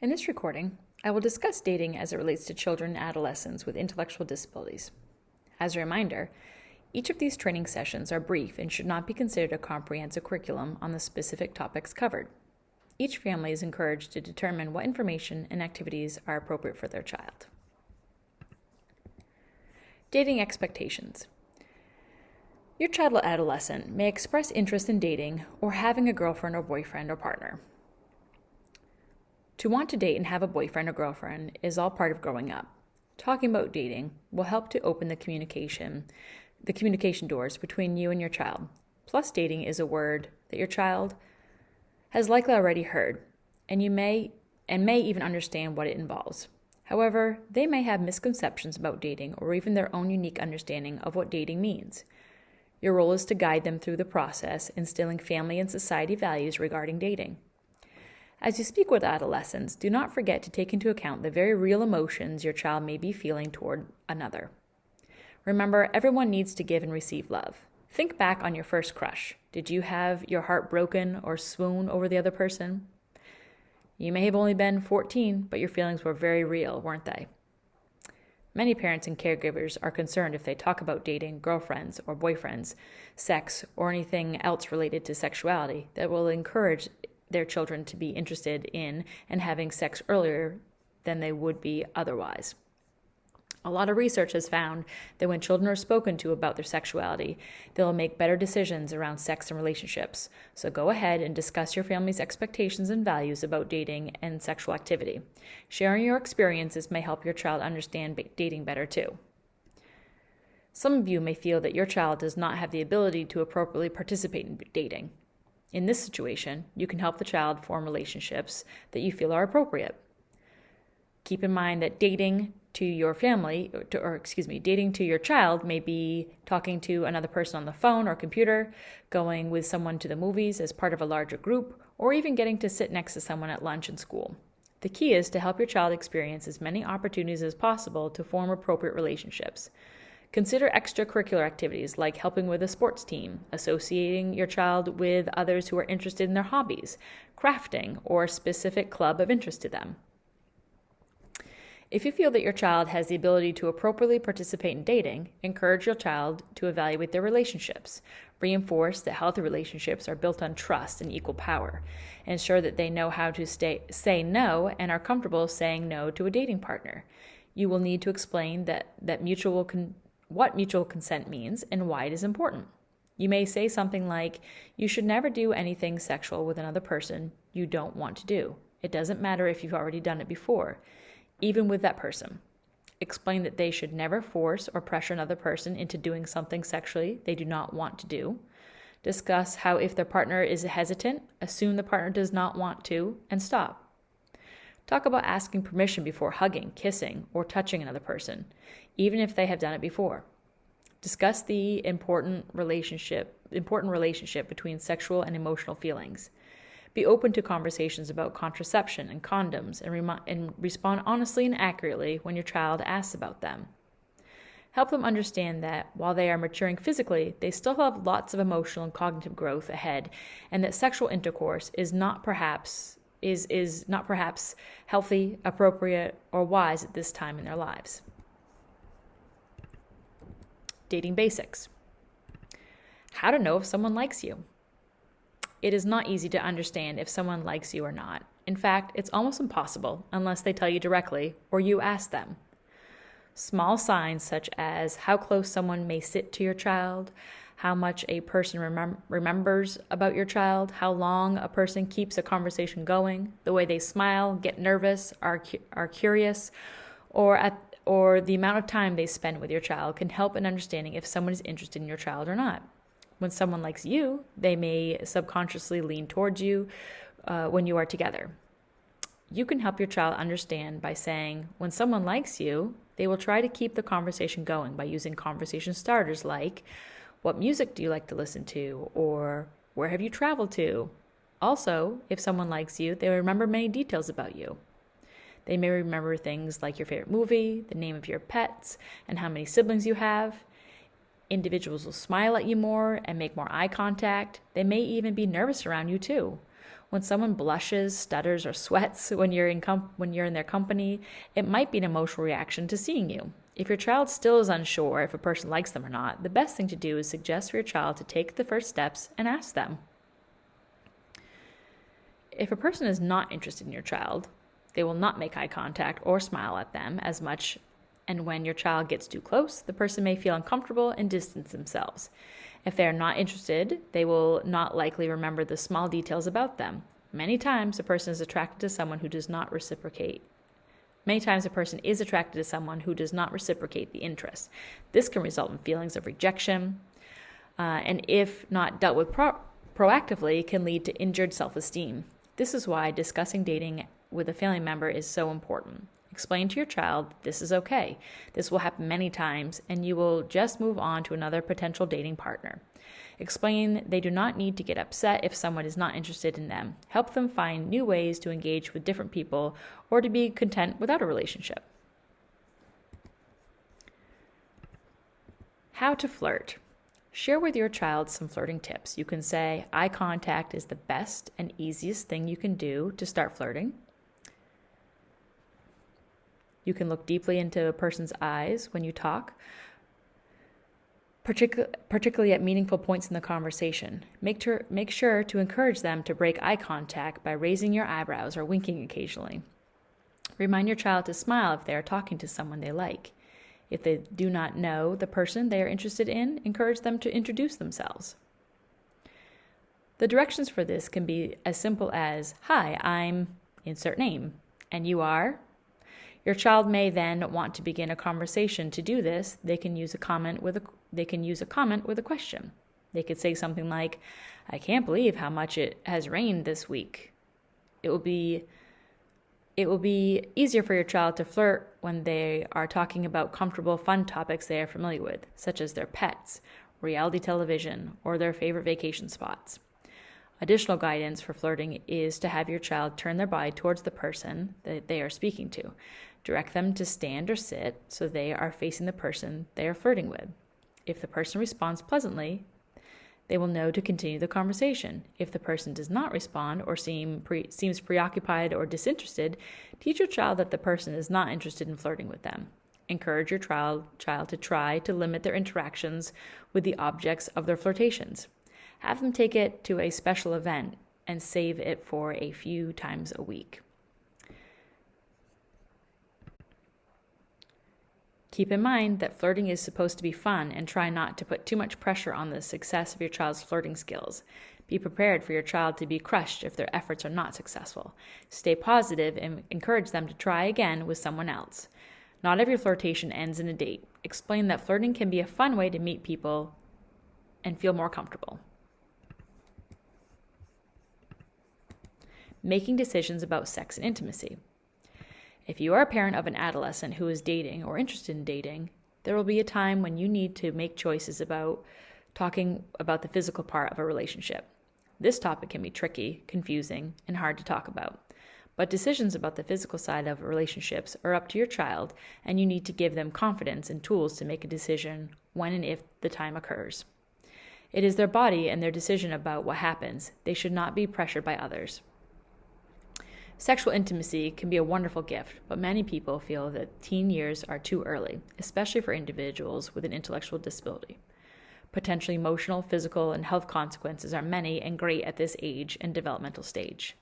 In this recording, I will discuss dating as it relates to children and adolescents with intellectual disabilities. As a reminder, each of these training sessions are brief and should not be considered a comprehensive curriculum on the specific topics covered. Each family is encouraged to determine what information and activities are appropriate for their child. Dating expectations. Your child or adolescent may express interest in dating or having a girlfriend or boyfriend or partner. To want to date and have a boyfriend or girlfriend is all part of growing up. Talking about dating will help to open the communication doors between you and your child. Plus, dating is a word that your child has likely already heard, and may even understand what it involves. However, they may have misconceptions about dating or even their own unique understanding of what dating means. Your role is to guide them through the process, instilling family and society values regarding dating. As you speak with adolescents, do not forget to take into account the very real emotions your child may be feeling toward another. Remember, everyone needs to give and receive love. Think back on your first crush. Did you have your heart broken or swoon over the other person? You may have only been 14, but your feelings were very real, weren't they? Many parents and caregivers are concerned if they talk about dating, girlfriends or boyfriends, sex, or anything else related to sexuality that will encourage their children to be interested in and having sex earlier than they would be otherwise. A lot of research has found that when children are spoken to about their sexuality, they'll make better decisions around sex and relationships. So go ahead and discuss your family's expectations and values about dating and sexual activity. Sharing your experiences may help your child understand dating better too. Some of you may feel that your child does not have the ability to appropriately participate in dating. In this situation, you can help the child form relationships that you feel are appropriate. Keep in mind that dating to your child may be talking to another person on the phone or computer, going with someone to the movies as part of a larger group, or even getting to sit next to someone at lunch and school. The key is to help your child experience as many opportunities as possible to form appropriate relationships. Consider extracurricular activities like helping with a sports team, associating your child with others who are interested in their hobbies, crafting, or a specific club of interest to them. If you feel that your child has the ability to appropriately participate in dating, encourage your child to evaluate their relationships. Reinforce that healthy relationships are built on trust and equal power. Ensure that they know how to say no and are comfortable saying no to a dating partner. You will need to explain what mutual consent means and why it is important. You may say something like, "You should never do anything sexual with another person you don't want to do. It doesn't matter if you've already done it before, even with that person." Explain that they should never force or pressure another person into doing something sexually they do not want to do. Discuss how if their partner is hesitant, assume the partner does not want to, and stop. Talk about asking permission before hugging, kissing, or touching another person, even if they have done it before. Discuss the important relationship between sexual and emotional feelings. Be open to conversations about contraception and condoms and respond honestly and accurately when your child asks about them. Help them understand that while they are maturing physically, they still have lots of emotional and cognitive growth ahead, and that sexual intercourse is not perhaps healthy, appropriate, or wise at this time in their lives. Dating basics. How to know if someone likes you. It is not easy to understand if someone likes you or not. In fact, it's almost impossible unless they tell you directly or you ask them. Small signs such as how close someone may sit to your child, how much a person remembers about your child, how long a person keeps a conversation going, the way they smile, get nervous, are curious, or the amount of time they spend with your child can help in understanding if someone is interested in your child or not. When someone likes you, they may subconsciously lean towards you when you are together. You can help your child understand by saying, when someone likes you, they will try to keep the conversation going by using conversation starters like, "What music do you like to listen to?" or "Where have you traveled to?" Also, if someone likes you, they will remember many details about you. They may remember things like your favorite movie, the name of your pets, and how many siblings you have. Individuals will smile at you more and make more eye contact. They may even be nervous around you too. When someone blushes, stutters, or sweats when you're in their company, it might be an emotional reaction to seeing you. If your child still is unsure if a person likes them or not, the best thing to do is suggest for your child to take the first steps and ask them. If a person is not interested in your child, they will not make eye contact or smile at them as much, and when your child gets too close, the person may feel uncomfortable and distance themselves. If they are not interested, they will not likely remember the small details about them. Many times, a person is attracted to someone who does not reciprocate. The interest. This can result in feelings of rejection, and if not dealt with proactively, can lead to injured self-esteem. This is why discussing dating with a family member is so important. Explain to your child this is okay. This will happen many times, and you will just move on to another potential dating partner. Explain they do not need to get upset if someone is not interested in them. Help them find new ways to engage with different people or to be content without a relationship. How to flirt. Share with your child some flirting tips. You can say, eye contact is the best and easiest thing you can do to start flirting. You can look deeply into a person's eyes when you talk, particularly at meaningful points in the conversation. Make sure to encourage them to break eye contact by raising your eyebrows or winking occasionally. Remind your child to smile if they are talking to someone they like. If they do not know the person they are interested in, encourage them to introduce themselves. The directions for this can be as simple as, "Hi, I'm insert name, and you are?" Your child may then want to begin a conversation. To do this, they can use a comment with a question. They could say something like, "I can't believe how much it has rained this week." It will be easier for your child to flirt when they are talking about comfortable, fun topics they are familiar with, such as their pets, reality television, or their favorite vacation spots. Additional guidance for flirting is to have your child turn their body towards the person that they are speaking to. Direct them to stand or sit so they are facing the person they are flirting with. If the person responds pleasantly, they will know to continue the conversation. If the person does not respond or seems preoccupied or disinterested, teach your child that the person is not interested in flirting with them. Encourage your child to try to limit their interactions with the objects of their flirtations. Have them take it to a special event and save it for a few times a week. Keep in mind that flirting is supposed to be fun, and try not to put too much pressure on the success of your child's flirting skills. Be prepared for your child to be crushed if their efforts are not successful. Stay positive and encourage them to try again with someone else. Not every flirtation ends in a date. Explain that flirting can be a fun way to meet people and feel more comfortable. Making decisions about sex and intimacy. If you are a parent of an adolescent who is dating or interested in dating, there will be a time when you need to make choices about talking about the physical part of a relationship. This topic can be tricky, confusing, and hard to talk about. But decisions about the physical side of relationships are up to your child, and you need to give them confidence and tools to make a decision when and if the time occurs. It is their body and their decision about what happens. They should not be pressured by others. Sexual intimacy can be a wonderful gift, but many people feel that teen years are too early, especially for individuals with an intellectual disability. Potentially emotional, physical, and health consequences are many and great at this age and developmental stage.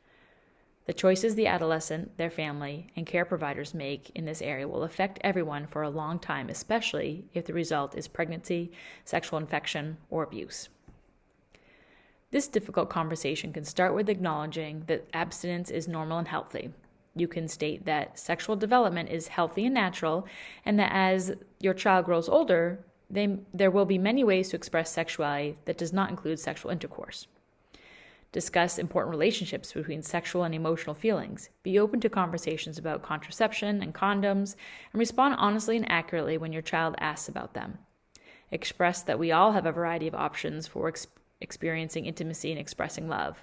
The choices the adolescent, their family, and care providers make in this area will affect everyone for a long time, especially if the result is pregnancy, sexual infection, or abuse. This difficult conversation can start with acknowledging that abstinence is normal and healthy. You can state that sexual development is healthy and natural, and that as your child grows older, there will be many ways to express sexuality that does not include sexual intercourse. Discuss important relationships between sexual and emotional feelings. Be open to conversations about contraception and condoms, and respond honestly and accurately when your child asks about them. Express that we all have a variety of options for experiencing intimacy and expressing love.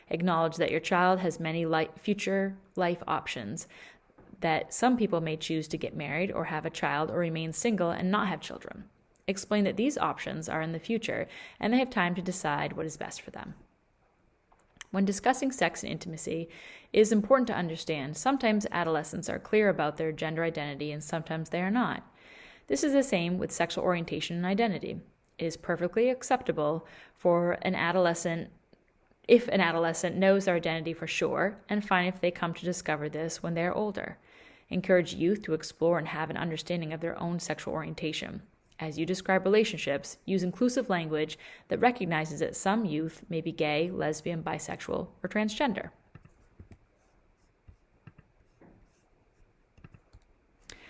Acknowledge that your child has many future life options, that some people may choose to get married or have a child or remain single and not have children. Explain that these options are in the future and they have time to decide what is best for them. When discussing sex and intimacy, it is important to understand sometimes adolescents are clear about their gender identity and sometimes they are not. This is the same with sexual orientation and identity. It is perfectly acceptable for an adolescent if an adolescent knows their identity for sure, and fine if they come to discover this when they are older. Encourage youth to explore and have an understanding of their own sexual orientation. As you describe relationships, use inclusive language that recognizes that some youth may be gay, lesbian, bisexual, or transgender.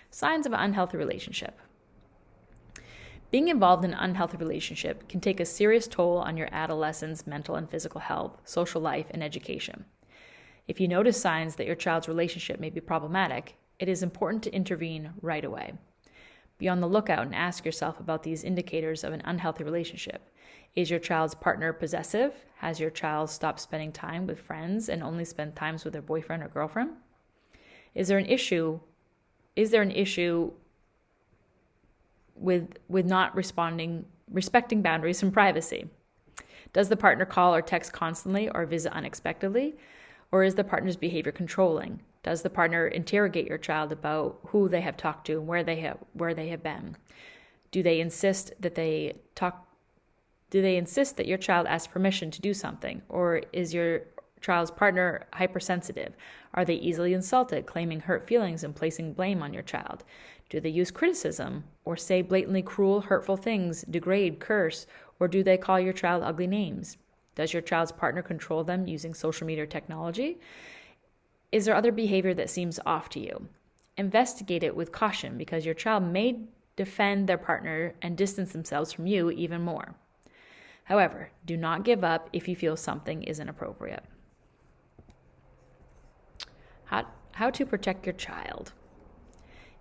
Signs of an unhealthy relationship. Being involved in an unhealthy relationship can take a serious toll on your adolescent's mental and physical health, social life, and education. If you notice signs that your child's relationship may be problematic, it is important to intervene right away. Be on the lookout and ask yourself about these indicators of an unhealthy relationship. Is your child's partner possessive? Has your child stopped spending time with friends and only spend times with their boyfriend or girlfriend? Is there an issue with not respecting boundaries and privacy? Does the partner call or text constantly or visit unexpectedly? Or is the partner's behavior controlling? Does the partner interrogate your child about who they have talked to and where they have been? Do they insist that your child asks permission to do something? Or is your child's partner hypersensitive? Are they easily insulted, claiming hurt feelings and placing blame on your child? Do they use criticism or say blatantly cruel, hurtful things, degrade, curse, or do they call your child ugly names? Does your child's partner control them using social media or technology? Is there other behavior that seems off to you? Investigate it with caution because your child may defend their partner and distance themselves from you even more. However, do not give up if you feel something is inappropriate. How to protect your child.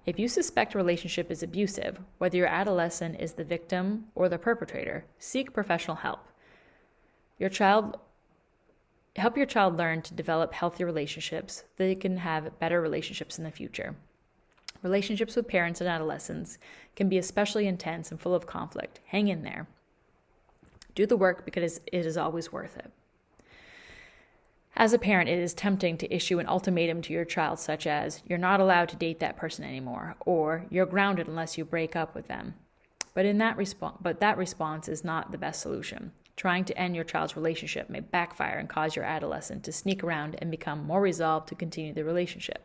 If you suspect a relationship is abusive, whether your adolescent is the victim or the perpetrator, seek professional help. Help your child learn to develop healthy relationships so they can have better relationships in the future. Relationships with parents and adolescents can be especially intense and full of conflict. Hang in there. Do the work because it is always worth it. As a parent, it is tempting to issue an ultimatum to your child such as, "You're not allowed to date that person anymore," or "You're grounded unless you break up with them." But that response is not the best solution. Trying to end your child's relationship may backfire and cause your adolescent to sneak around and become more resolved to continue the relationship.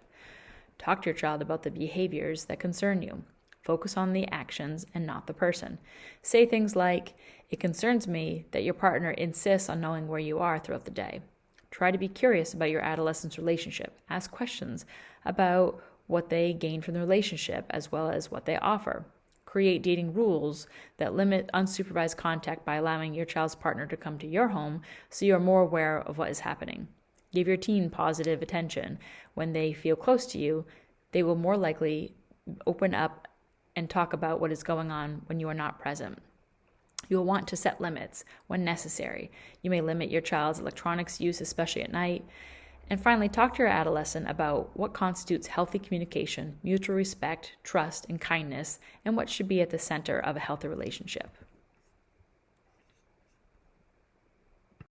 Talk to your child about the behaviors that concern you. Focus on the actions and not the person. Say things like, "It concerns me that your partner insists on knowing where you are throughout the day." Try to be curious about your adolescent's relationship. Ask questions about what they gain from the relationship as well as what they offer. Create dating rules that limit unsupervised contact by allowing your child's partner to come to your home so you are more aware of what is happening. Give your teen positive attention. When they feel close to you, they will more likely open up and talk about what is going on when you are not present. You will want to set limits when necessary. You may limit your child's electronics use, especially at night. And finally, talk to your adolescent about what constitutes healthy communication, mutual respect, trust, and kindness, and what should be at the center of a healthy relationship.